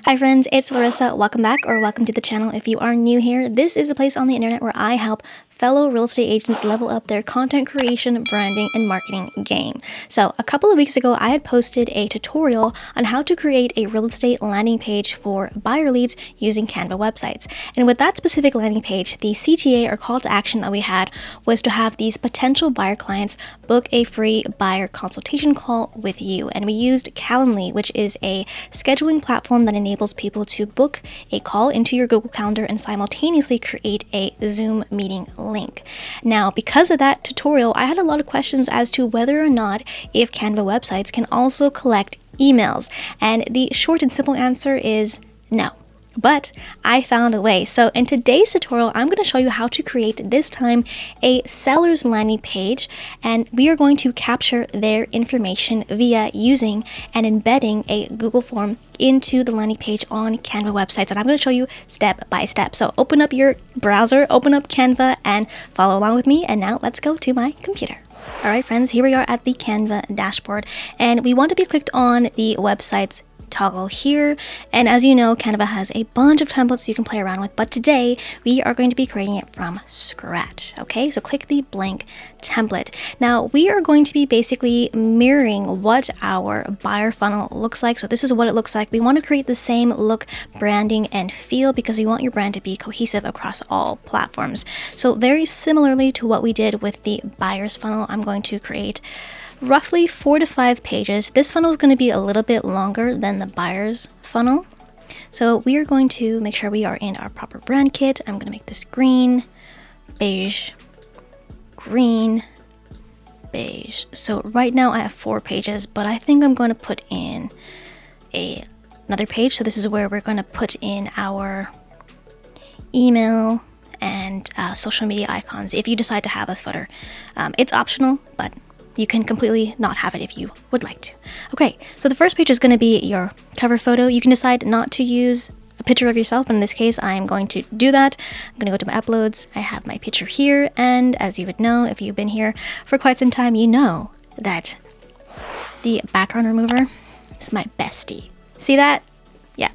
Hi friends, it's Laressa. Welcome back or welcome to the channel. If you are new here, this is a place on the internet where I help fellow real estate agents level up their content creation, branding, and marketing game. So a couple of weeks ago, I had posted a tutorial on how to create a real estate landing page for buyer leads using Canva websites. And with that specific landing page, the CTA or call to action that we had was to have these potential buyer clients book a free buyer consultation call with you. And we used Calendly, which is a scheduling platform that enables people to book a call into your Google Calendar and simultaneously create a Zoom meeting link. Now, because of that tutorial, I had a lot of questions as to whether or not if Canva websites can also collect emails. And the short and simple answer is no. But I found a way. So in today's tutorial, I'm going to show you how to create, this time, a seller's landing page, and we are going to capture their information via using and embedding a Google form into the landing page on Canva websites. And I'm going to show you step by step. So open up your browser, open up Canva, and follow along with me. And now let's go to my computer. All right, friends, here we are at the Canva dashboard, and we want to be clicked on the websites toggle here. And as you know, Canva has a bunch of templates you can play around with, but today we are going to be creating it from scratch. Okay, so click the blank template. Now we are going to be basically mirroring what our buyer funnel looks like. So this is what it looks like. We want to create the same look, branding, and feel because we want your brand to be cohesive across all platforms. So very similarly to what we did with the buyer's funnel, I'm going to create roughly 4 to 5 pages. This funnel is going to be a little bit longer than the buyer's funnel. So we are going to make sure we are in our proper brand kit. I'm going to make this green, beige, green, beige. So right now I have 4 pages, but I think I'm going to put in another page. So this is where we're going to put in our email and social media icons if you decide to have a footer. It's optional, but you can completely not have it if you would like to. Okay, so the first page is going to be your cover photo. You can decide not to use a picture of yourself, but in this case, I'm going to do that. I'm going to go to my uploads. I have my picture here, and as you would know, if you've been here for quite some time, you know that the background remover is my bestie. See that? Yeah.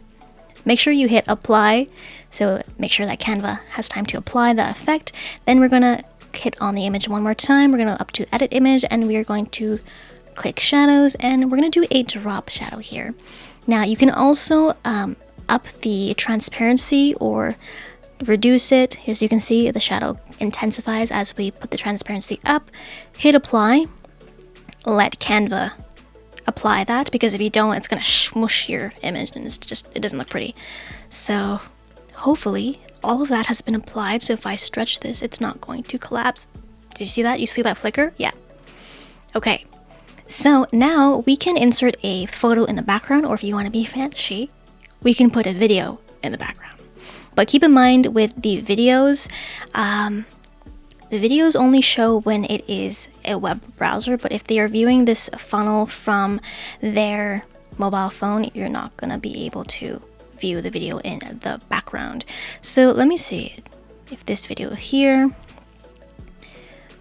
Make sure you hit apply, so make sure that Canva has time to apply the effect. Then we're going to hit on the image one more time. We're going to up to edit image, and we are going to click shadows, and we're going to do a drop shadow here. Now you can also up the transparency or reduce it. As you can see, the shadow intensifies as we put the transparency up. Hit apply. Let Canva apply that, because if you don't, it's going to smush your image and it doesn't look pretty. So hopefully all of that has been applied, so if I stretch this, it's not going to collapse. Did you see that? You see that flicker? Yeah. Okay, so now we can insert a photo in the background, or if you want to be fancy, we can put a video in the background. But keep in mind with the videos only show when it is a web browser, but if they are viewing this funnel from their mobile phone, you're not going to be able to view the video in the background. So let me see if this video here,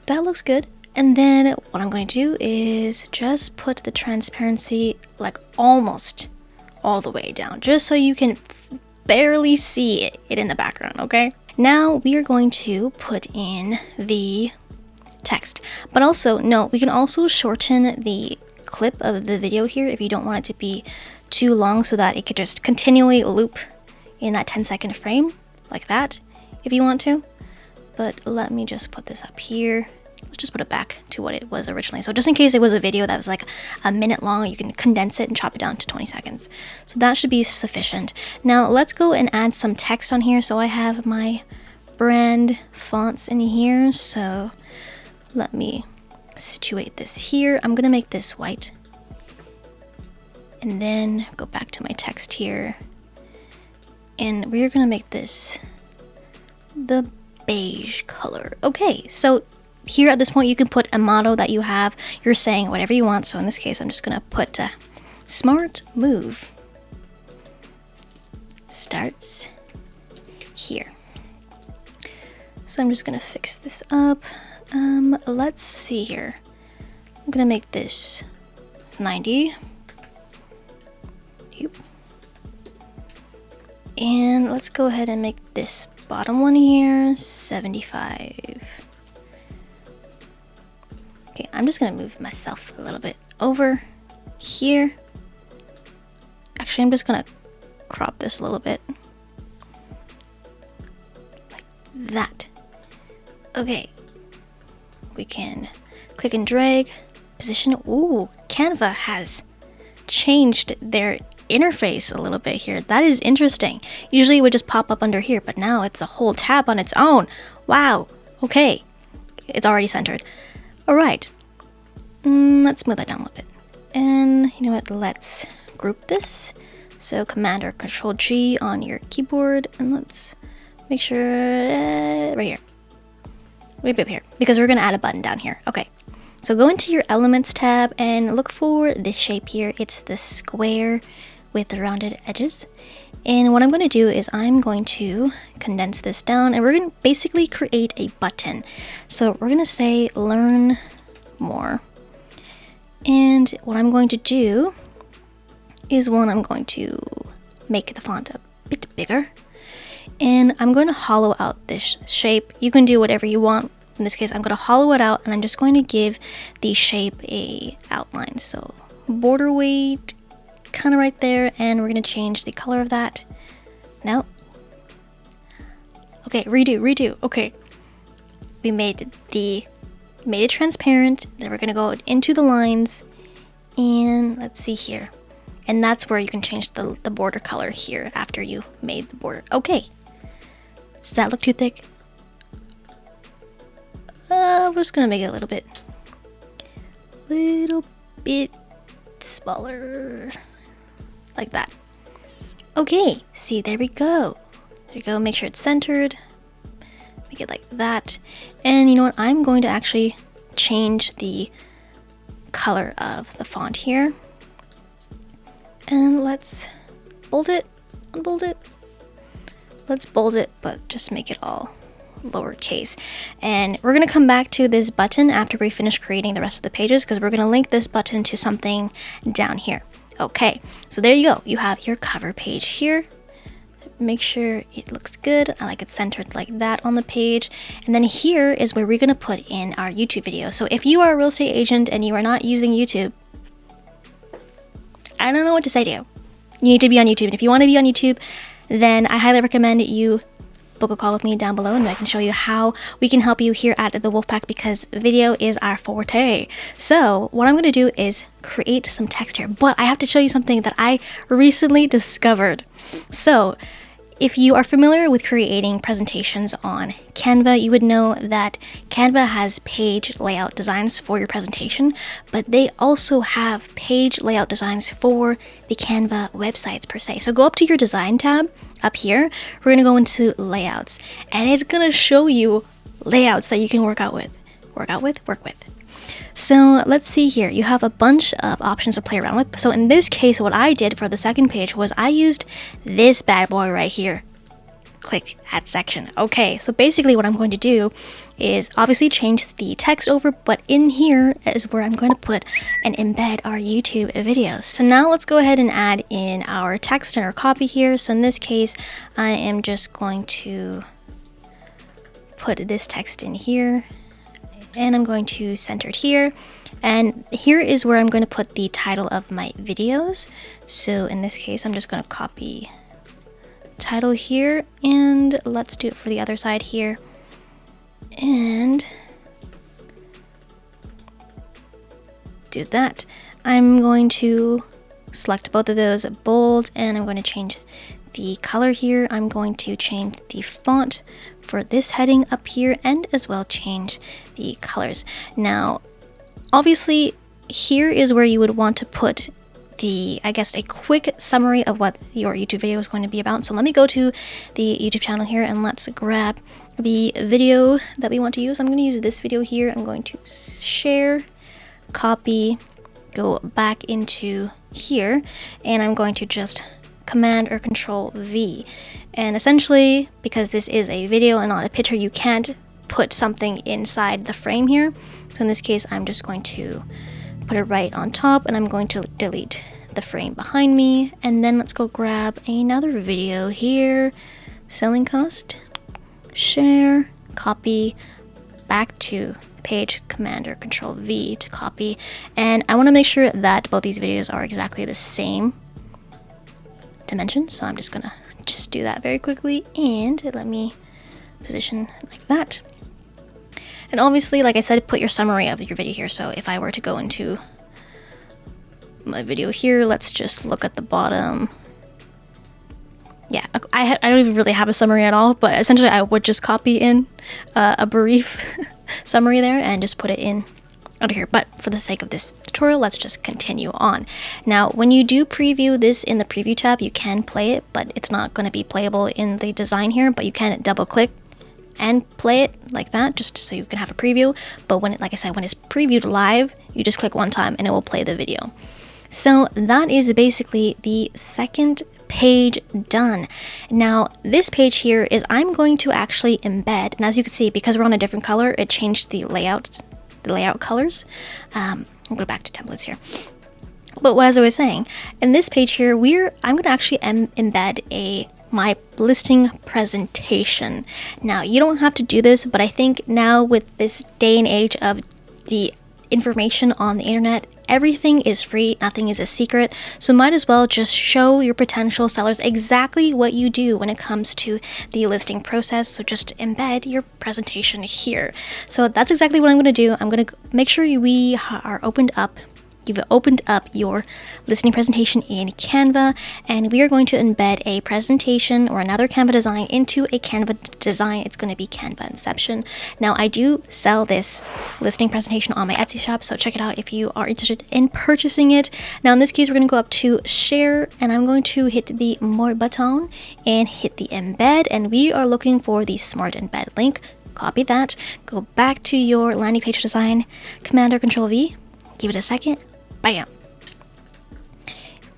that looks good. And then what I'm going to do is just put the transparency like almost all the way down, just so you can barely see it in the background. Okay, now we are going to put in the text, but also no, we can also shorten the clip of the video here if you don't want it to be too long, so that it could just continually loop in that 10-second frame like that if you want to. But let me just put this up here. Let's just put it back to what it was originally. So just in case it was a video that was like a minute long, you can condense it and chop it down to 20 seconds. So that should be sufficient. Now let's go and add some text on here. So I have my brand fonts in here. So let me situate this here. I'm gonna make this white, and then go back to my text here, and we're gonna make this the beige color. Okay, so here at this point you can put a motto that you have. You're saying whatever you want. So in this case, I'm just gonna put smart move starts here. So I'm just gonna fix this up. Let's see here. I'm gonna make this 90. Yep. And let's go ahead and make this bottom one here 75. Okay, I'm just gonna move myself a little bit over here. Actually, I'm just gonna crop this a little bit. Like that. Okay. We can click and drag, position. Ooh, Canva has changed their interface a little bit here. That is interesting. Usually it would just pop up under here, but now it's a whole tab on its own. Wow. Okay. It's already centered. All right. Let's move that down a little bit. And you know what? Let's group this. So Command or Control G on your keyboard, and let's make sure right here. Maybe up here, because we're gonna add a button down here. Okay. So go into your Elements tab and look for this shape here. It's the square with the rounded edges. And what I'm going to do is I'm going to condense this down, and we're going to basically create a button. So we're going to say learn more. And what I'm going to do is I'm going to make the font a bit bigger. And I'm going to hollow out this shape. You can do whatever you want. In this case, I'm going to hollow it out, and I'm just going to give the shape a outline. So border weight, kind of right there, and we're going to change the color of that. No. Okay, redo. Okay. We made it transparent. Then we're going to go into the lines, and let's see here. And that's where you can change the border color here after you made the border. Okay. Does that look too thick? We're just gonna make it a little bit smaller, like that. Okay, see, there we go. There you go, make sure it's centered. Make it like that. And you know what, I'm going to actually change the color of the font here. And let's bold it, unbold it. Let's bold it, but just make it all lowercase. And we're going to come back to this button after we finish creating the rest of the pages, because we're going to link this button to something down here. Okay, so there you go. You have your cover page here. Make sure it looks good. I like it centered like that on the page. And then here is where we're going to put in our YouTube video. So if you are a real estate agent and you are not using YouTube, I don't know what to say to you. You need to be on YouTube. And if you want to be on YouTube, then I highly recommend you book a call with me down below, and I can show you how we can help you here at the Wolfpack, because video is our forte. So what I'm going to do is create some text here, but I have to show you something that I recently discovered. So if you are familiar with creating presentations on Canva, you would know that Canva has page layout designs for your presentation, but they also have page layout designs for the Canva websites per se. So go up to your design tab up here. We're gonna go into layouts, and it's gonna show you layouts that you can work with. So let's see here. You have a bunch of options to play around with. So in this case, what I did for the second page was I used this bad boy right here. Click add section. Okay, so basically what I'm going to do is obviously change the text over, but in here is where I'm going to put and embed our YouTube videos. So now let's go ahead and add in our text and our copy here. So in this case, I am just going to put this text in here, and I'm going to center it here. And here is where I'm going to put the title of my videos. So in this case, I'm just going to copy title here, and let's do it for the other side here. And do that. I'm going to select both of those bold, and I'm going to change the color here. I'm going to change the font for this heading up here, and as well change the colors. Now, obviously, here is where you would want to put I guess a quick summary of what your YouTube video is going to be about. So let me go to the YouTube channel here, and let's grab the video that we want to use. I'm going to use this video here. I'm going to share, copy, go back into here, and I'm going to just Command or Control V. And essentially, because this is a video and not a picture, you can't put something inside the frame here. So in this case, I'm just going to put it right on top, and I'm going to delete the frame behind me, and then let's go grab another video here. Selling cost, share, copy, back to page, Command or Control V to copy. And I want to make sure that both these videos are exactly the same dimension, so I'm just gonna do that very quickly, and let me position like that. And obviously, like I said, put your summary of your video here. So if I were to go into my video here, let's just look at the bottom. Yeah, I don't even really have a summary at all, but essentially I would just copy in a brief summary there and just put it in under here. But for the sake of this tutorial, let's just continue on. Now, when you do preview this in the preview tab, you can play it, but it's not going to be playable in the design here, but you can double click and play it like that, just so you can have a preview. But when it, like I said, when it's previewed live, you just click one time and it will play the video. So that is basically the second page done. Now this page here is I'm going to actually embed, and as you can see, because we're on a different color, it changed the layout colors. I'll go back to templates here. But as I was saying, in this page here, I'm going to actually embed my listing presentation. Now you don't have to do this, but I think now with this day and age of the information on the internet, everything is free, nothing is a secret, so might as well just show your potential sellers exactly what you do when it comes to the listing process. So just embed your presentation here. So that's exactly what I'm going to do. I'm going to make sure you've opened up your listing presentation in Canva, and we are going to embed a presentation or another Canva design into a Canva design. It's going to be Canva Inception. Now I do sell this listing presentation on my Etsy shop, so check it out if you are interested in purchasing it. Now in this case, we're going to go up to share, and I'm going to hit the more button and hit the embed, and we are looking for the smart embed link. Copy that, go back to your landing page design, Command or Control V, give it a second. Bam.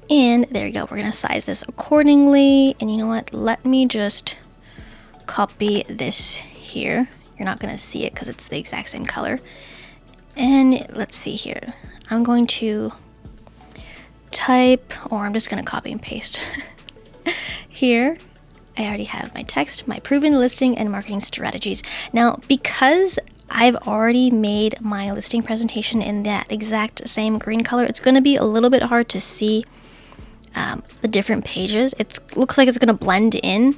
And there you go. We're going to size this accordingly. And you know what? Let me just copy this here. You're not going to see it because it's the exact same color. And let's see here. I'm going to type, or I'm just going to copy and paste here. I already have my text, my proven listing and marketing strategies. Now, because I've already made my listing presentation in that exact same green color, it's going to be a little bit hard to see the different pages. It looks like it's going to blend in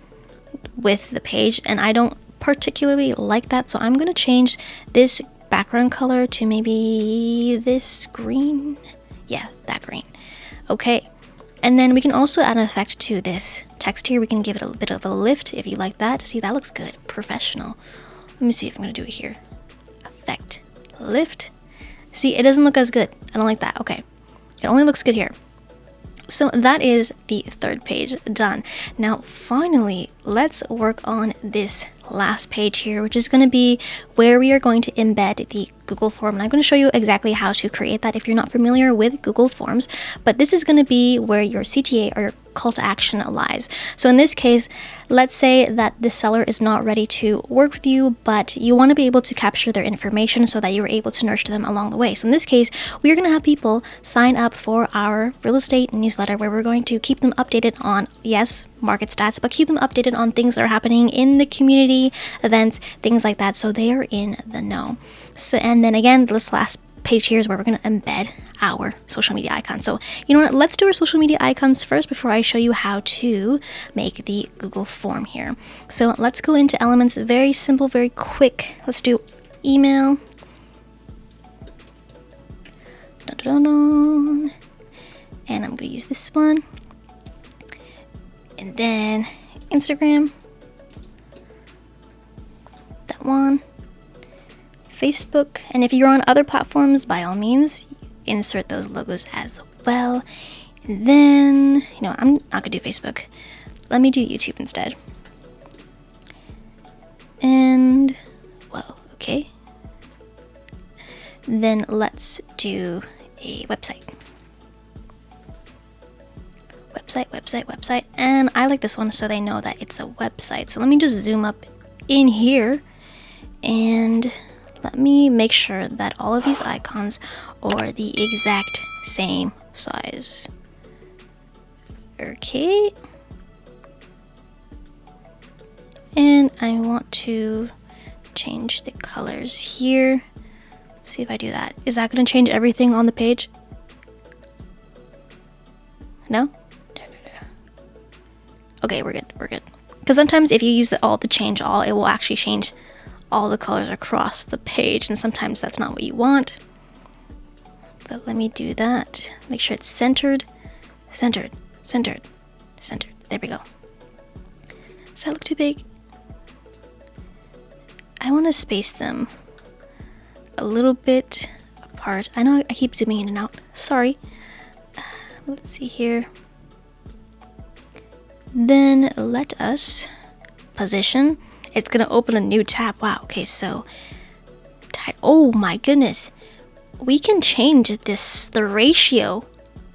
with the page, and I don't particularly like that, so I'm going to change this background color to maybe this green. Yeah, that green. Okay, and then we can also add an effect to this text here. We can give it a bit of a lift if you like that. See, that looks good, professional. Let me see if I'm going to do it here. Effect, lift. See, it doesn't look as good. I don't like that. Okay, it only looks good here. So that is the third page done. Now finally, let's work on this last page here, which is going to be where we are going to embed the Google form. And I'm going to show you exactly how to create that if you're not familiar with Google Forms, but this is going to be where your CTA or your call to action lies. So in this case, let's say that the seller is not ready to work with you, but you want to be able to capture their information so that you're able to nurture them along the way. So in this case, we are going to have people sign up for our real estate newsletter, where we're going to keep them updated on, yes, market stats, but keep them updated on things that are happening in the community, events, things like that, so they are in the know. So, and then again, this last page here is where we're going to embed our social media icons. So you know what, let's do our social media icons first before I show you how to make the Google form here. So let's go into elements, very simple, very quick. Let's do email. And I'm going to use this one. And then Instagram. That one. Facebook, and if you're on other platforms, by all means, insert those logos as well. And then, you know, I'm not gonna do Facebook. Let me do YouTube instead. And, well, okay. Then let's do a website. Website. And I like this one so they know that it's a website. So let me just zoom up in here and let me make sure that all of these icons are the exact same size. Okay. And I want to change the colors here. See if I do that. Is that going to change everything on the page? No? Okay, we're good. We're good. Because sometimes if you use the alt to change all, it will actually change all the colors across the page, and sometimes that's not what you want. But let me do that. Make sure it's centered, centered, centered, centered. There we go. Does that look too big? I want to space them a little bit apart. I know I keep zooming in and out. Sorry. Let's see here. Then let us position. It's gonna open a new tab. Wow. Okay, so oh my goodness, we can change the ratio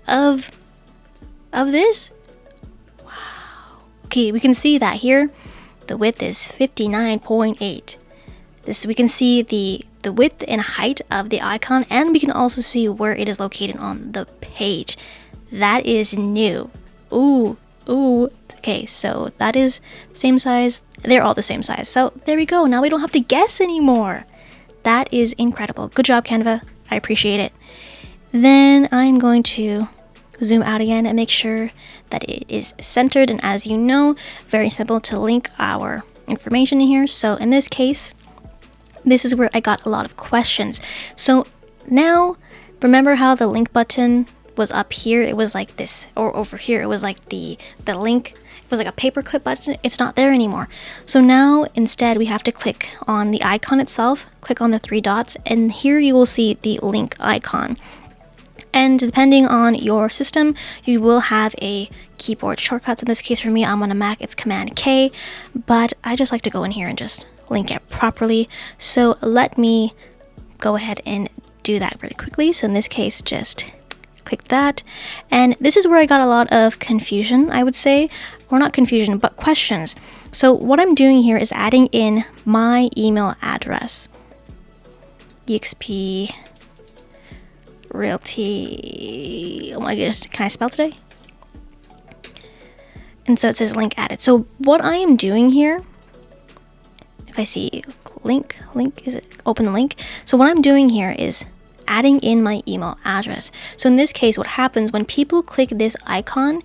of this. Wow. Okay, we can see that here. The width is 59.8. This we can see the width and height of the icon, and we can also see where it is located on the page. That is new. Ooh. Okay, so that is same size. They're all the same size. So there we go. Now we don't have to guess anymore. That is incredible. Good job, Canva. I appreciate it. Then I'm going to zoom out again and make sure that it is centered. And as you know, very simple to link our information in here. So in this case, this is where I got a lot of questions. So now, remember how the link button was up here? It was like this, or over here, it was like the link. It was like a paperclip button. It's not there anymore. So now instead we have to click on the icon itself, click on the 3 dots, and here you will see the link icon. And depending on your system, you will have a keyboard shortcuts. In this case for me, I'm on a Mac, it's Command K, but I just like to go in here and just link it properly. So let me go ahead and do that really quickly. So in this case, just click that. And this is where I got a lot of confusion, I would say, or not confusion, but questions. So what I'm doing here is adding in my email address. EXP Realty. Oh my goodness, can I spell today? And so it says link added. So what I am doing here, if I see link, is it open the link? So what I'm doing here is adding in my email address. So in this case, what happens when people click this icon,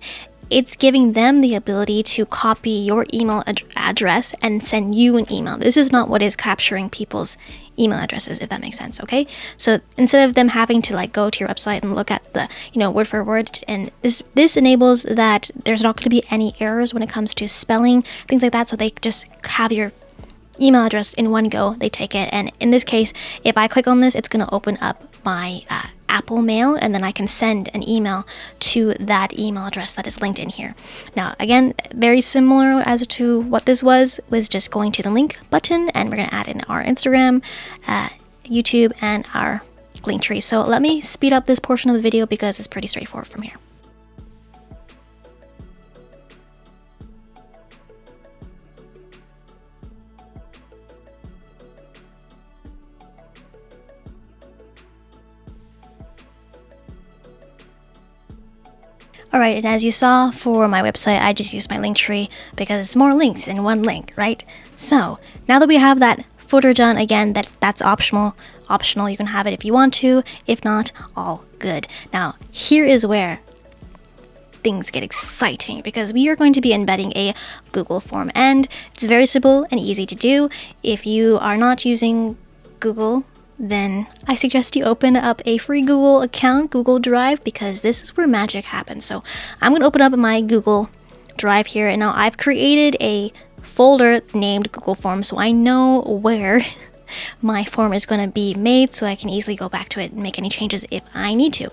it's giving them the ability to copy your email address and send you an email. This is not what is capturing people's email addresses, if that makes sense. Okay, so instead of them having to like go to your website and look at the word for word, and this enables that there's not going to be any errors when it comes to spelling, things like that. So they just have your email address in one go. They take it, and in this case, if I click on this, it's going to open up my Apple Mail, and then I can send an email to that email address that is linked in here. Now, again, very similar as to what this was just going to the link button, and we're going to add in our Instagram, YouTube, and our link tree. So let me speed up this portion of the video because it's pretty straightforward from here. Alright, and as you saw for my website, I just used my link tree because it's more links in one link, right? So now that we have that footer done, again, that's optional. You can have it if you want to. If not, all good. Now, here is where things get exciting because we are going to be embedding a Google form, and it's very simple and easy to do. If you are not using Google, then I suggest you open up a free Google account, Google Drive, because this is where magic happens. So I'm going to open up my Google Drive here, and now I've created a folder named Google Forms, so I know where my form is going to be made, so I can easily go back to it and make any changes if I need to.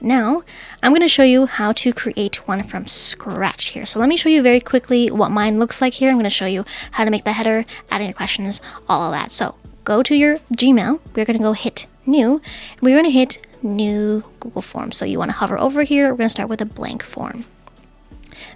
Now, I'm going to show you how to create one from scratch here. So let me show you very quickly what mine looks like here. I'm going to show you how to make the header, add in your questions, all of that. So go to your Gmail. We're going to go hit new. And we're going to hit new Google Form. So you want to hover over here. We're going to start with a blank form.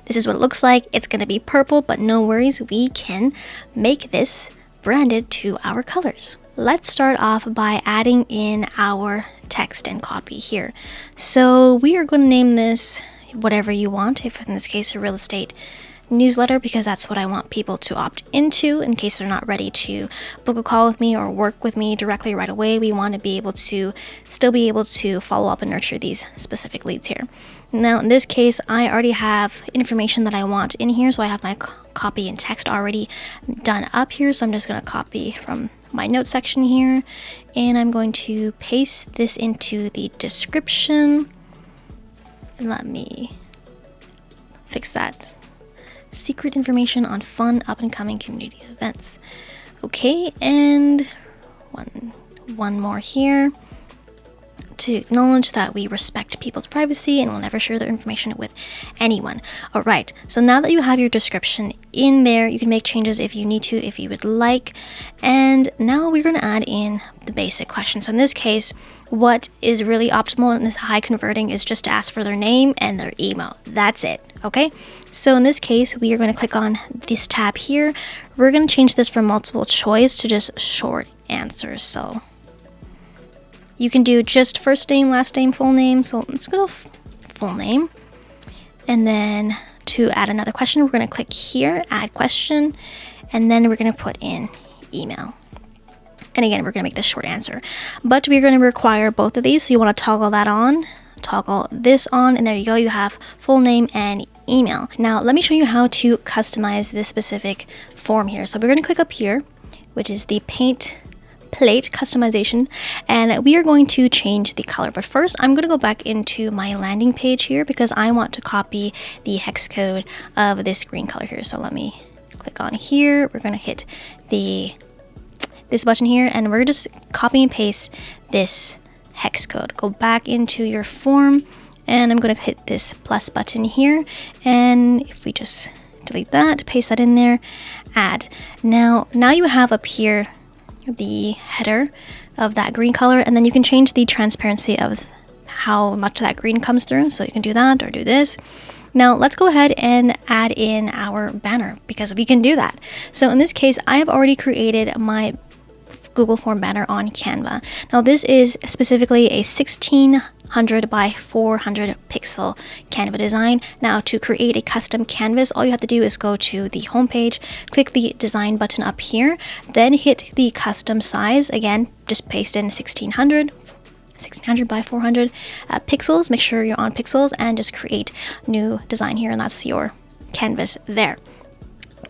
This is what it looks like. It's going to be purple, but no worries. We can make this branded to our colors. Let's start off by adding in our text and copy here. So we are going to name this whatever you want, if in this case a real estate newsletter, because that's what I want people to opt into in case they're not ready to book a call with me or work with me directly right away. We want to be able to still be able to follow up and nurture these specific leads here. Now in this case, I already have information that I want in here, so I have my copy and text already done up here. So I'm just going to copy from my notes section here, and I'm going to paste this into the description. And let me fix that. Secret information on fun up-and-coming community events. Okay, and one more here to acknowledge that we respect people's privacy and will never share their information with anyone. All right, so now that you have your description in there, you can make changes if you need to, if you would like. And now we're going to add in the basic questions. So in this case, what is really optimal and is high converting is just to ask for their name and their email. That's it. Okay, so in this case, we are going to click on this tab here. We're going to change this from multiple choice to just short answers. So you can do just first name, last name, full name. So let's go to full name. And then to add another question, we're going to click here, add question, and then we're going to put in email. And again, we're going to make this short answer, but we're going to require both of these. So you want to toggle that on, toggle this on, and there you go. You have full name and email. Now, let me show you how to customize this specific form here. So we're going to click up here, which is the paint plate customization, and we are going to change the color. But first, I'm going to go back into my landing page here because I want to copy the hex code of this green color here. So let me click on here. We're going to hit this button here, and we're just copy and paste this hex code. Go back into your form, and I'm going to hit this plus button here, and if we just delete that, paste that in there, add. Now you have up here the header of that green color, and then you can change the transparency of how much that green comes through. So you can do that or do this. Now let's go ahead and add in our banner because we can do that. So in this case, I have already created my Google form banner on Canva. Now this is specifically a 1600 by 400 pixel Canva design. Now to create a custom canvas, all you have to do is go to the home page, click the design button up here, then hit the custom size. Again, just paste in 1600 by 400 pixels. Make sure you're on pixels and just create new design here, and that's your canvas there.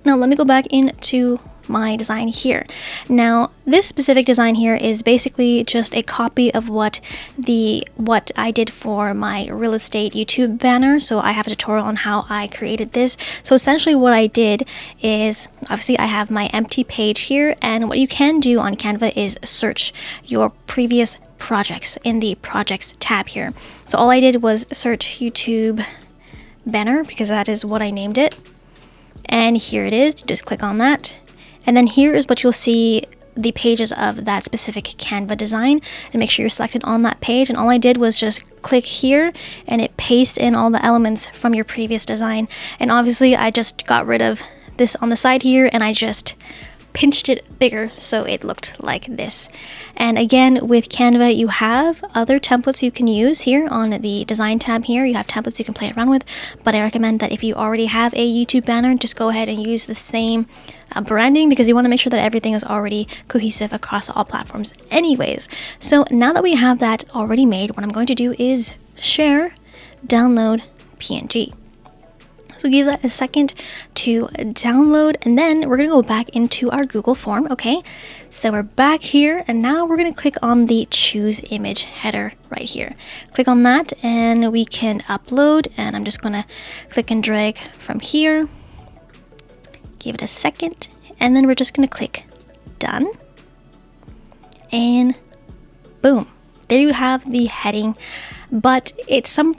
Now let me go back into my design here. Now this specific design here is basically just a copy of what I did for my real estate YouTube banner. So I have a tutorial on how I created this. So essentially what I did is, obviously I have my empty page here, and what you can do on Canva is search your previous projects in the projects tab here. So all I did was search YouTube banner because that is what I named it, and here it is. You just click on that, and then here is what you'll see, the pages of that specific Canva design, and make sure you're selected on that page. And all I did was just click here and it pastes in all the elements from your previous design. And obviously I just got rid of this on the side here and I just pinched it bigger so it looked like this. And again, with Canva, you have other templates you can use here on the design tab here. You have templates you can play around with, but I recommend that if you already have a YouTube banner, just go ahead and use the same branding, because you want to make sure that everything is already cohesive across all platforms anyways. So now that we have that already made, what I'm going to do is share, download PNG. So give that a second to download, and then we're going to go back into our Google form. Okay, so we're back here, and now we're going to click on the choose image header right here. Click on that and we can upload, and I'm just going to click and drag from here. Give it a second, and then we're just going to click done, and boom, there you have the heading. But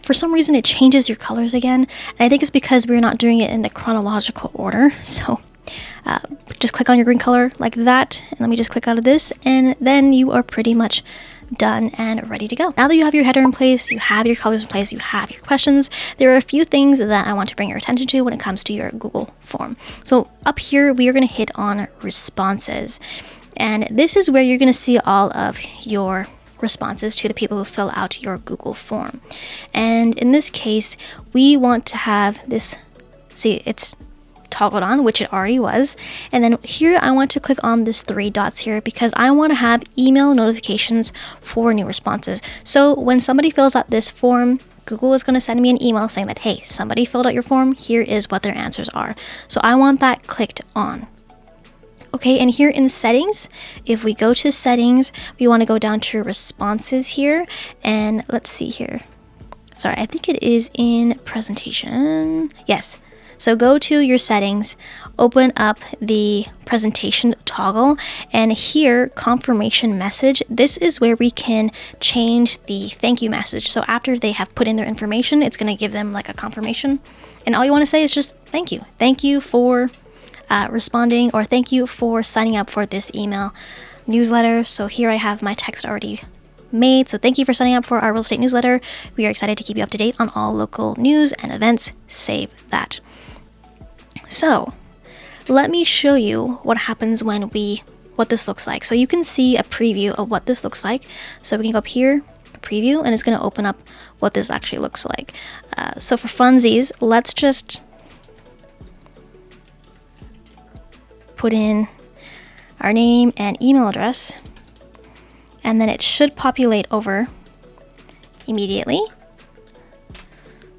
for some reason it changes your colors again, and I think it's because we're not doing it in the chronological order. So just click on your green color like that, and let me just click out of this, and then you are pretty much done and ready to go. Now that you have your header in place, you have your colors in place, you have your questions, there are a few things that I want to bring your attention to when it comes to your Google form. So up here we are going to hit on responses, and this is where you're going to see all of your responses to the people who fill out your Google form. And in this case, we want to have this, see, it's toggled on, which it already was. And then here I want to click on this 3 dots here because I want to have email notifications for new responses. So when somebody fills out this form, Google is going to send me an email saying that, hey, somebody filled out your form. Here is what their answers are. So I want that clicked on. Okay, and here in settings, if we go to settings, we want to go down to responses here. And let's see here. Sorry, I think it is in presentation. Yes. So go to your settings, open up the presentation toggle, and here, confirmation message. This is where we can change the thank you message. So after they have put in their information, it's going to give them like a confirmation. And all you want to say is just thank you. Thank you for responding, or thank you for signing up for this email newsletter. So here I have my text already made. So thank you for signing up for our real estate newsletter. We are excited to keep you up to date on all local news and events. Save that. So let me show you what happens when what this looks like. So you can see a preview of what this looks like. So we can go up here, preview, and it's going to open up what this actually looks like. So for funsies, let's just put in our name and email address, and then it should populate over immediately.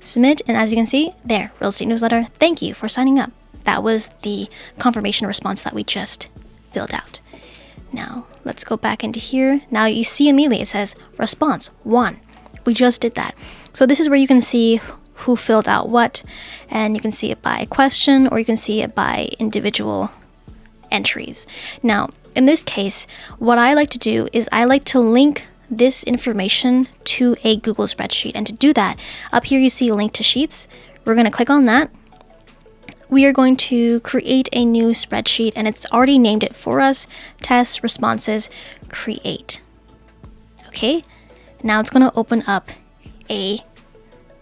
Submit, and as you can see there, real estate newsletter, thank you for signing up. That was the confirmation response that we just filled out. Now let's go back into here. Now you see immediately it says response 1. We just did that. So this is where you can see who filled out what, and you can see it by question, or you can see it by individual entries. Now in this case, what I like to do is I like to link this information to a Google spreadsheet. And to do that, up here you see link to sheets. We're going to click on that. We are going to create a new spreadsheet, and it's already named it for us. Test responses create. Okay, now it's going to open up a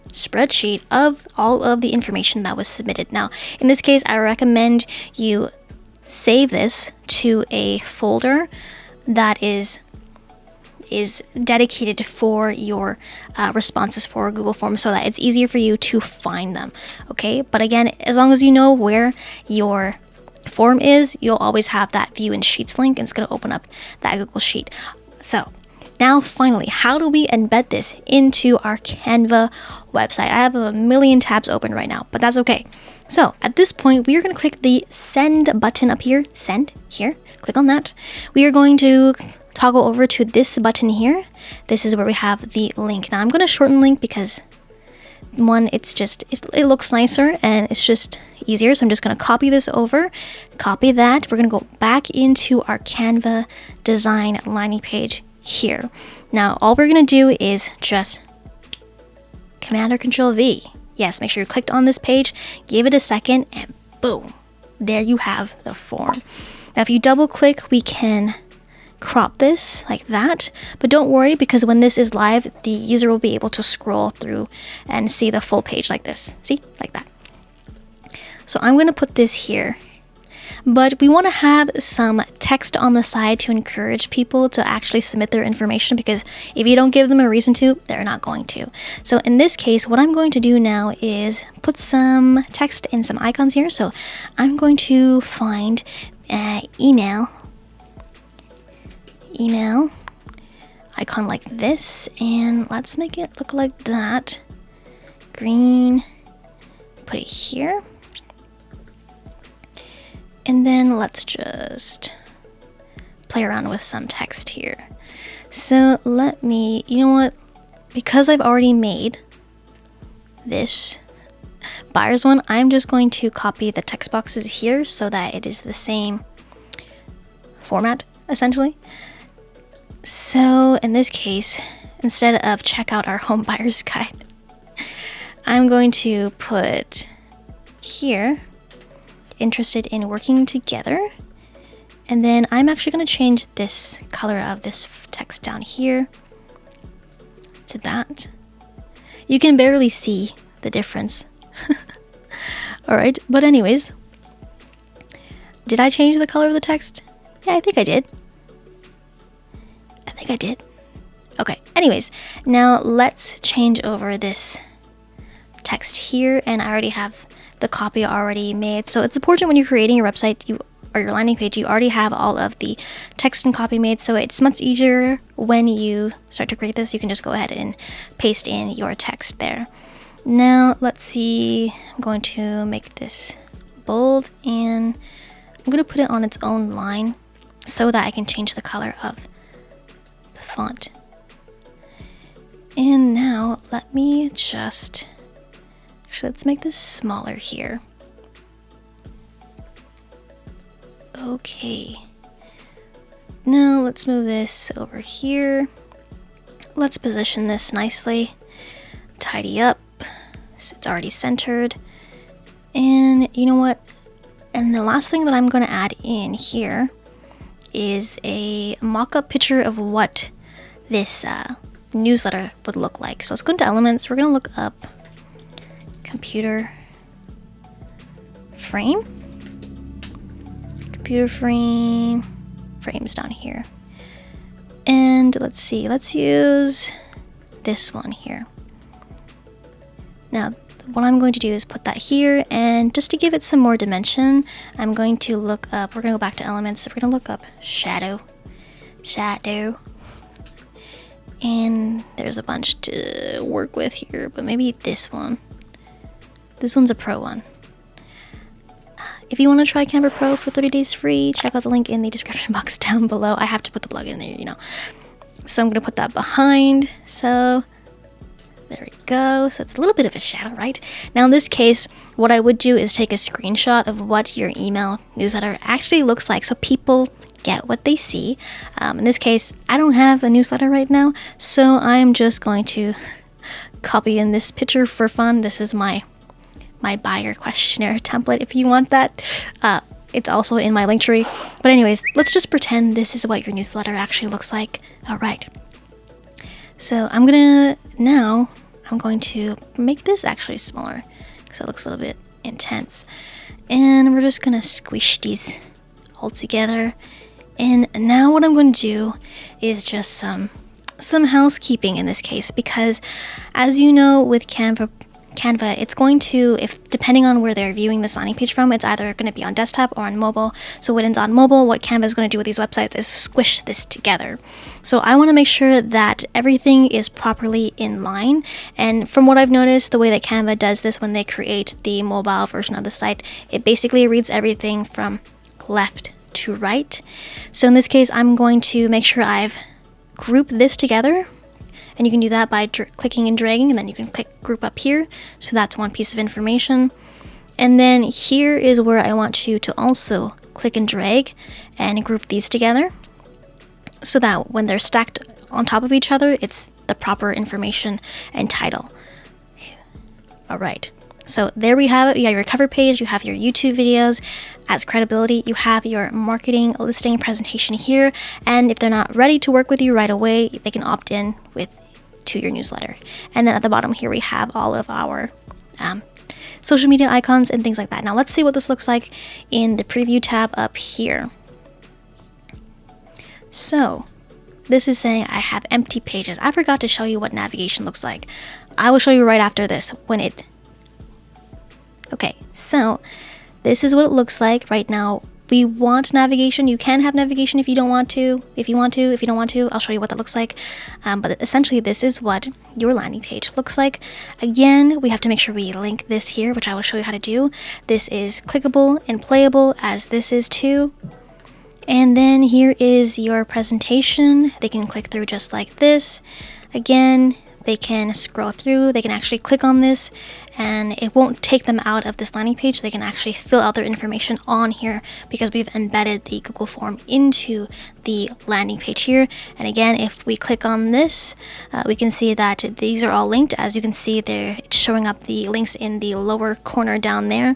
spreadsheet of all of the information that was submitted. Now in this case, I recommend you save this to a folder that is dedicated for your responses for Google Forms, so that it's easier for you to find them. Okay, but again, as long as you know where your form is, you'll always have that view in sheets link, and it's going to open up that Google sheet. So now finally, how do we embed this into our Canva website? I have a million tabs open right now, but that's okay. So at this point, we are going to click the send button up here. Send here, click on that. We are going to toggle over to this button here. This is where we have the link. Now I'm going to shorten link because one, it looks nicer and it's just easier. So I'm just going to copy this over, copy that. We're going to go back into our Canva design landing page here. Now all we're going to do is just Command or Control V. Yes, make sure you clicked on this page, give it a second, and boom, there you have the form. Now if you double click, we can crop this like that, but don't worry, because when this is live, the user will be able to scroll through and see the full page like this. See, like that. So I'm going to put this here, but we want to have some text on the side to encourage people to actually submit their information, because if you don't give them a reason to, they're not going to. So in this case, what I'm going to do now is put some text and some icons here. So I'm going to find email icon like this, and let's make it look like that. Green, put it here. And then let's just play around with some text here. So let me, you know what? Because I've already made this buyer's one, I'm just going to copy the text boxes here so that it is the same format, essentially. So in this case, instead of check out our home buyer's guide, I'm going to put here, interested in working together. And then I'm actually going to change this color of this text down here to that. You can barely see the difference. All right, but anyways, did I change the color of the text? Yeah, I think I did. Okay, anyways, now let's change over this text here, and I already have the copy already made. So it's important when you're creating your website or your landing page, you already have all of the text and copy made, so it's much easier when you start to create this. You can just go ahead and paste in your text there. Now let's see, I'm going to make this bold and I'm going to put it on its own line so that I can change the color of the font. And now let me just, actually let's make this smaller here. Okay, now let's move this over here. Let's position this nicely, tidy up, so it's already centered. And you know what? And the last thing that I'm going to add in here is a mock-up picture of what this newsletter would look like. So let's go into Elements. We're going to look up computer frame. Computer frame, frames down here. And let's see, let's use this one here. Now, what I'm going to do is put that here, and just to give it some more dimension, I'm going to look up, we're going to go back to Elements, so we're going to look up shadow. And there's a bunch to work with here, but maybe this one. This one's a pro one. If you want to try Canva Pro for 30 days free, check out the link in the description box down below. I have to put the plug in there, you know. So I'm going to put that behind. So there we go. So it's a little bit of a shadow, right? Now in this case, what I would do is take a screenshot of what your email newsletter actually looks like so people get what they see. In this case, I don't have a newsletter right now, so I'm just going to copy in this picture for fun. This is my buyer questionnaire template if you want that. It's also in my link tree. But anyways, let's just pretend this is what your newsletter actually looks like. All right. So I'm going to make this actually smaller because it looks a little bit intense. And we're just going to squish these all together. And now what I'm going to do is just some housekeeping in this case, because as you know with Canva, it's going to, if depending on where they're viewing this landing page from, it's either going to be on desktop or on mobile. So when it's on mobile, what Canva is going to do with these websites is squish this together. So I want to make sure that everything is properly in line. And from what I've noticed, the way that Canva does this when they create the mobile version of the site, it basically reads everything from left to right. So in this case, I'm going to make sure I've grouped this together. And you can do that by clicking and dragging, and then you can click group up here. So that's one piece of information. And then here is where I want you to also click and drag and group these together so that when they're stacked on top of each other, it's the proper information and title. All right. So there we have it. You have your cover page, you have your YouTube videos. As credibility, you have your marketing listing presentation here. And if they're not ready to work with you right away, they can opt in to your newsletter. And then at the bottom here, we have all of our social media icons and things like that. Now let's see what this looks like in the preview tab up here. So this is saying I have empty pages. I forgot to show you what navigation looks like. I will show you right after this Okay, so this is what it looks like right now. We want navigation. You can have navigation if you don't want to. If you want to, if you don't want to, I'll show you what that looks like. But essentially, this is what your landing page looks like. Again, we have to make sure we link this here, which I will show you how to do. This is clickable and playable, as this is too. And then here is your presentation. They can click through just like this. Again, they can scroll through, they can actually click on this, and it won't take them out of this landing page. They can actually fill out their information on here because we've embedded the Google form into the landing page here. And again, if we click on this, we can see that these are all linked. As you can see there, it's showing up the links in the lower corner down there.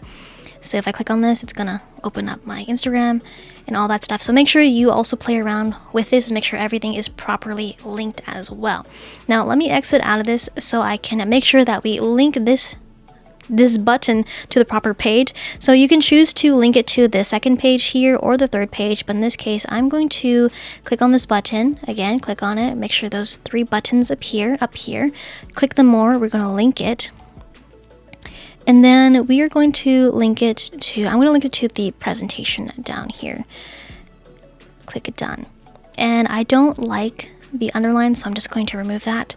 So if I click on this, it's gonna open up my Instagram and all that stuff. So make sure you also play around with this and make sure everything is properly linked as well. Now let me exit out of this so I can make sure that we link this this button to the proper page. So you can choose to link it to the second page here or the third page, but in this case I'm going to click on this button. Again, click on it, make sure those 3 buttons appear up here, click the more, we're going to link it, and then we are going to link it to, I'm going to link it to the presentation down here. Click it done. And I don't like the underline, so I'm just going to remove that.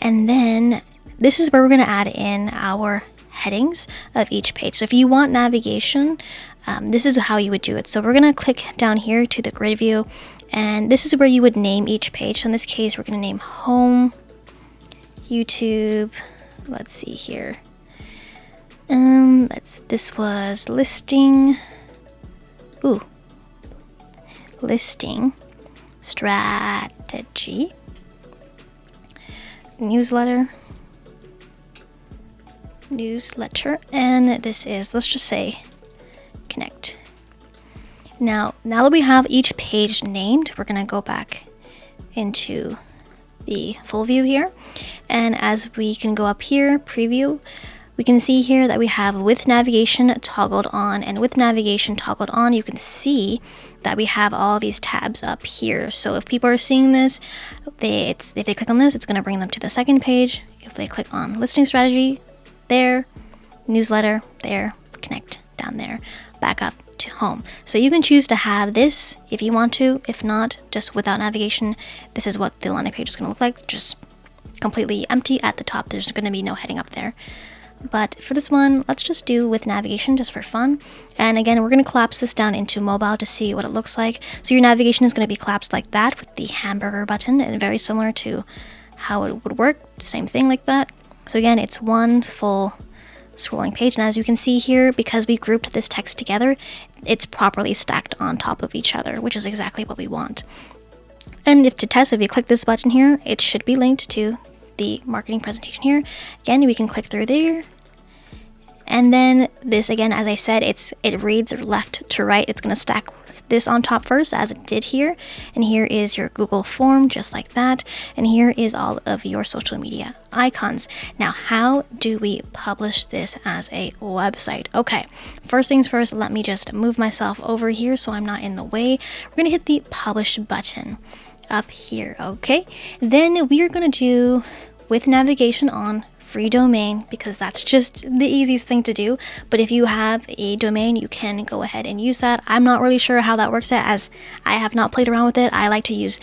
And then this is where we're going to add in our headings of each page. So if you want navigation, this is how you would do it. So we're going to click down here to the grid view, and this is where you would name each page. So in this case, we're going to name home, YouTube, let's see here. This was listing, listing strategy, newsletter, and this is, let's just say, connect. Now that we have each page named, we're going to go back into the full view here, and as we can go up here, preview, we can see here that we have with navigation toggled on, and with navigation toggled on, you can see that we have all these tabs up here. So if people are seeing this, if they click on this, it's going to bring them to the second page. If they click on listing strategy, there, newsletter, there, connect, down there, back up to home. So you can choose to have this if you want to. If not, just without navigation, this is what the landing page is going to look like, just completely empty at the top. There's going to be no heading up there. But for this one, let's just do with navigation just for fun. And again, we're going to collapse this down into mobile to see what it looks like. So your navigation is going to be collapsed like that with the hamburger button, and very similar to how it would work. Same thing like that. So again, it's one full scrolling page. And as you can see here, because we grouped this text together, it's properly stacked on top of each other, which is exactly what we want. And if to test, if you click this button here, it should be linked to the marketing presentation here. Again, we can click through there, and then this, again, as I said, it reads left to right. It's going to stack this on top first, as it did here, and here is your Google form, just like that, and here is all of your social media icons. Now, how do we publish this as a website? Okay, first things first, let me just move myself over here so I'm not in the way. We're going to hit the publish button up here. Okay, then we are going to do with navigation on free domain, because that's just the easiest thing to do. But if you have a domain, you can go ahead and use that. I'm not really sure how that works, as I have not played around with it. I like to use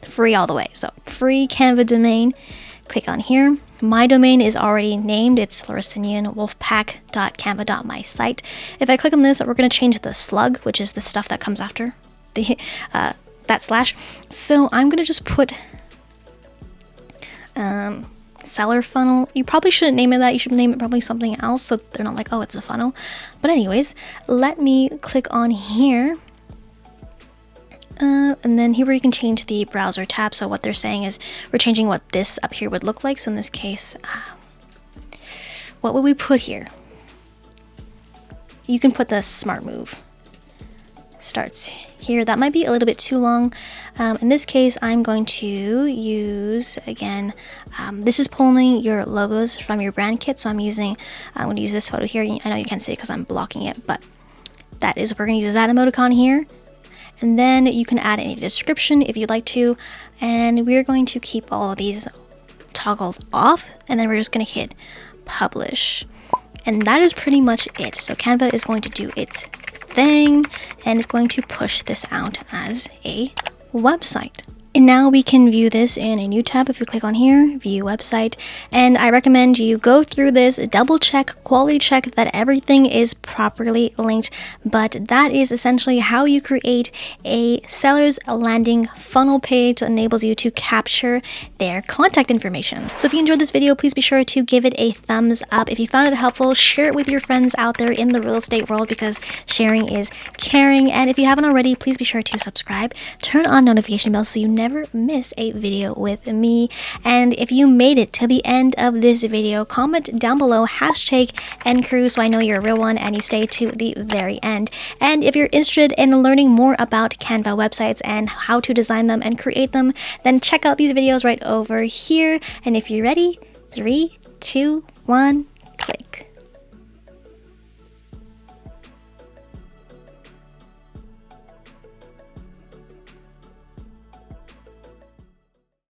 free all the way. So free Canva domain, click on here. My domain is already named. It's laressanewolfpack.canva.mysite. If I click on this, we're going to change the slug, which is the stuff that comes after the that slash. So I'm going to just put seller funnel. You probably shouldn't name it that. You should name it probably something else, so they're not like, oh, it's a funnel. But anyways, let me click on here, and then here where you can change the browser tab. So what they're saying is we're changing what this up here would look like. So in this case, what would we put here? You can put the smart move starts here. That might be a little bit too long. In this case, I'm going to use, again, this is pulling your logos from your brand kit. So I'm going to use this photo here. I know you can't see it because I'm blocking it, but that is, we're going to use that emoticon here. And then you can add a description if you'd like to. And we're going to keep all of these toggled off. And then we're just going to hit publish. And that is pretty much it. So Canva is going to do its thing and it's going to push this out as a website. And now we can view this in a new tab. If you click on here, view website, and I recommend you go through this, double check, quality check that everything is properly linked. But that is essentially how you create a seller's landing funnel page that enables you to capture their contact information. So if you enjoyed this video, please be sure to give it a thumbs up. If you found it helpful, share it with your friends out there in the real estate world, because sharing is caring. And if you haven't already, please be sure to subscribe, turn on notification bells so you never miss a video with me. And if you made it to the end of this video, comment down below #NCrew so I know you're a real one and you stay to the very end. And if you're interested in learning more about Canva websites and how to design them and create them, then check out these videos right over here. And if you're ready, 3, 2, 1, click.